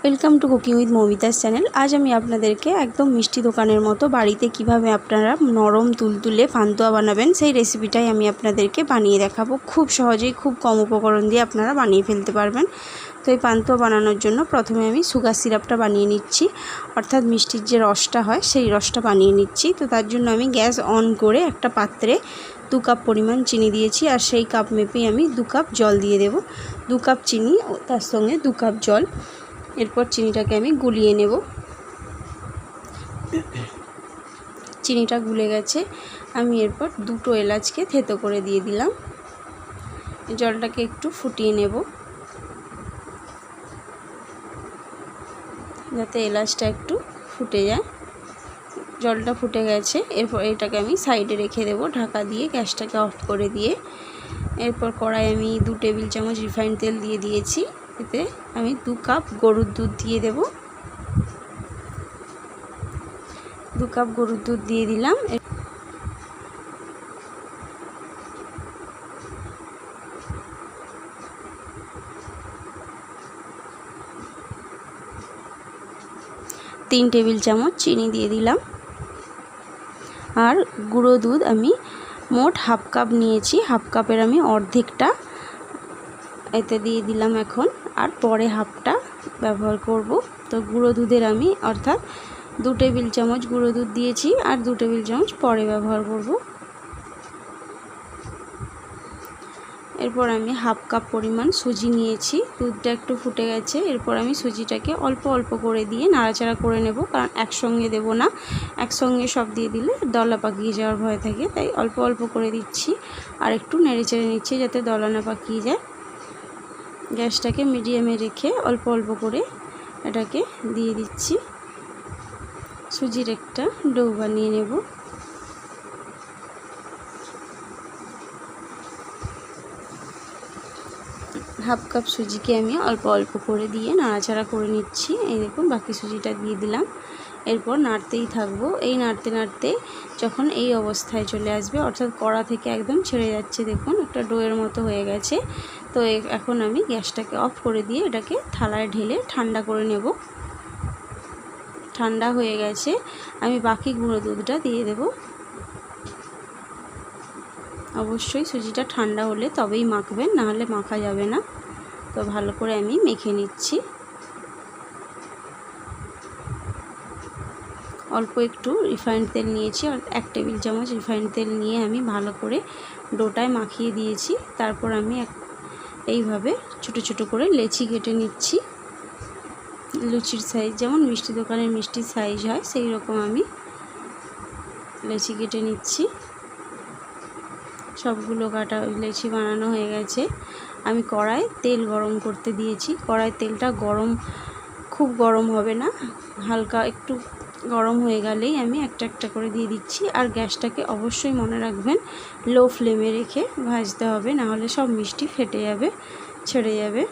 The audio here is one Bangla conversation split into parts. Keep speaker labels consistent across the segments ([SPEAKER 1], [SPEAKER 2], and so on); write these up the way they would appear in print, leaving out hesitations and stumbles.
[SPEAKER 1] Welcome to cooking with Moumita's channel. আজ আমি আপনাদেরকে একদম মিষ্টি দোকানের মতো বাড়িতে কিভাবে আপনারা নরম তুলতুলে পান্তুয়া বানাবেন সেই রেসিপিটাই আমি আপনাদেরকে বানিয়ে দেখাবো। খুব সহজেই খুব কম উপকরণ দিয়ে আপনারা বানিয়ে ফেলতে পারবেন। তো এই পান্তুয়া বানানোর জন্য প্রথমে আমি সুগার সিরাপটা বানিয়ে নিচ্ছি, অর্থাৎ মিষ্টির যে রসটা হয় সেই রসটা বানিয়ে নিচ্ছি। তো তার জন্য আমি গ্যাস অন করে একটা পাত্রে 2 কাপ পরিমাণ চিনি দিয়েছি, আর সেই কাপ মেপেই আমি 2 কাপ জল দিয়ে দেব। 2 কাপ চিনি ও তার সঙ্গে 2 কাপ জল। এরপর চিনিটাকে আমি গুলিয়ে নেব। চিনিটা গুলে গেছে, আমি এরপর 2টো এলাচকে থেতো করে দিয়ে দিলাম। জলটাকে একটু ফুটিয়ে নেব যাতে এলাচটা একটু ফুটে যায়। জলটা ফুটে গেছে, এরপর এটাকে আমি সাইডে রেখে দেব ঢাকা দিয়ে, গ্যাসটাকে অফ করে দিয়ে। এরপর কড়াই আমি 2 টেবিল চামচ রিফাইন্ড তেল দিয়ে দিয়েছি। এতে আমি 2 কাপ গরুর দুধ দিয়ে দেব। 2 কাপ গরুর দুধ দিয়ে দিলাম। 3 টেবিল চামচ চিনি দিয়ে দিলাম। আর গুঁড়ো দুধ আমি মোট হাফ কাপ নিয়েছি, হাফ কাপের আমি অর্ধেকটা এতে দিয়ে দিলাম এখন, আর পরে হাফটা ব্যবহার করব। তো গুঁড়ো দুধের আমি অর্থাৎ 2 টেবিল চামচ গুঁড়ো দুধ দিয়েছি, আর 2 টেবিল চামচ পরে ব্যবহার করব। এরপর আমি হাফ কাপ পরিমাণ সুজি নিয়েছি। দুধটা একটু ফুটে গেছে, এরপর আমি সুজিটাকে অল্প অল্প করে দিয়ে নাড়াচাড়া করে নেব, কারণ একসঙ্গে দেব না। একসঙ্গে সব দিয়ে দিলে দলা পাকিয়ে যাওয়ার ভয় থাকে, তাই অল্প অল্প করে দিচ্ছি। আর একটু নেড়েচেড়ে নিচ্ছি যাতে দলা না পাকিয়ে যায়। গ্যাসটাকে মিডিয়ামে রেখে অল্প অল্প করে এটাকে দিয়ে দিচ্ছি। সুজির একটা ডো বানিয়ে নেব। হাফ কাপ সুজিকে আমি অল্প অল্প করে দিয়ে নাড়াচাড়া করে নিচ্ছি। এই দেখুন বাকি সুজিটা দিয়ে দিলাম। এরপর নাড়তেই থাকবো। এই নাড়তে নাড়তে যখন এই অবস্থায় চলে আসবে, অর্থাৎ কড়া থেকে একদম ছেড়ে যাচ্ছে, দেখুন একটা ডোয়ের মতো হয়ে গেছে। তো এখন আমি গ্যাসটাকে অফ করে দিয়ে এটাকে থালায় ঢেলে ঠান্ডা করে নেব। ঠান্ডা হয়ে গেছে, আমি বাকি গুঁড়ো দুধটা দিয়ে দেব। অবশ্যই সুজিটা ঠান্ডা হলে তবেই মাখবেন, নাহলে মাখা যাবে না। তো ভালো করে আমি মেখে নিচ্ছি। অল্প একটু রিফাইন্ড তেল নিয়েছি, 1 টেবিল চামচ রিফাইন্ড তেল নিয়ে আমি ভালো করে ডোটায় মাখিয়ে দিয়েছি। তারপর আমি এইভাবে ছোট ছোট করে লেচি কেটে নিচ্ছি। লুচির সাইজ যেমন মিষ্টি দোকানের মিষ্টির সাইজ হয় সেই রকম আমি লেচি কেটে নিচ্ছি। সবগুলো কাটা লেচি বানানো হয়ে গেছে। আমি কড়ায় তেল গরম করতে দিয়েছি। কড়ায় তেলটা খুব গরম হবে না, হালকা একটু গরম হয়ে গেলেই আমি একটা একটা করে দিয়ে দিচ্ছি। আর গ্যাসটাকে অবশ্যই মনে রাখবেন লো ফ্লেমে রেখে ভাজতে হবে, নাহলে সব মিষ্টি ফেটে যাবে, ছেড়ে যাবে।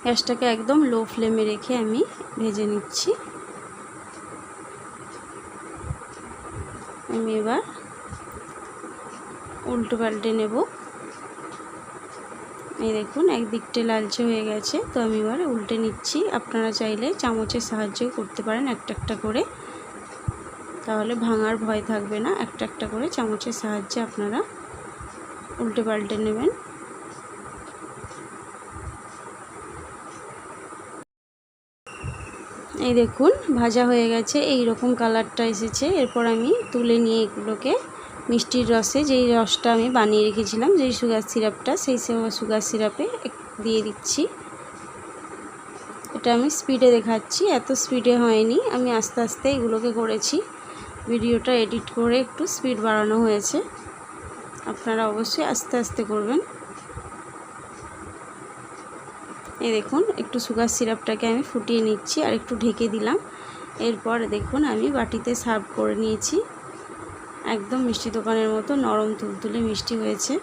[SPEAKER 1] গ্যাসটাকে একদম লো ফ্লেমে রেখে আমি ভেজে নিচ্ছি। আমি এবার উল্টো পাল্টে নেব। এই দেখুন একদিকটা লালচে হয়ে গেছে, তো আমি এবার উল্টে নিচ্ছি। আপনারা চাইলে চামচের সাহায্যেও করতে পারেন একটা একটা করে, তাহলে ভাঙার ভয় থাকবে না। একটা একটা করে চামচের সাহায্যে আপনারা উল্টে পাল্টে নেবেন। এই দেখুন ভাজা হয়ে গেছে, এই রকম কালারটা এসেছে। এরপর আমি তুলে নিয়ে এগুলোকে মিষ্টির রসে, যেই রসটা আমি বানিয়ে রেখেছিলাম, যেই সুগার সিরাপটা, সেই সুগার সিরাপে দিয়ে দিচ্ছি। এটা আমি স্পিডে দেখাচ্ছি, এত স্পিডে হয়নি, আমি আস্তে আস্তে এগুলোকে করেছি। ভিডিওটা এডিট করে একটু স্পিড বাড়ানো হয়েছে, আপনারা অবশ্যই আস্তে আস্তে করবেন। এই দেখুন একটু সুগার সিরাপটাকে আমি ফুটিয়ে নিচ্ছি আর একটু ঢেকে দিলাম। এরপর দেখুন আমি বাটিতে সার্ভ করে নিয়েছি। একদম মিষ্টি দোকানের মতো নরম তুলতুলে মিষ্টি হয়েছে।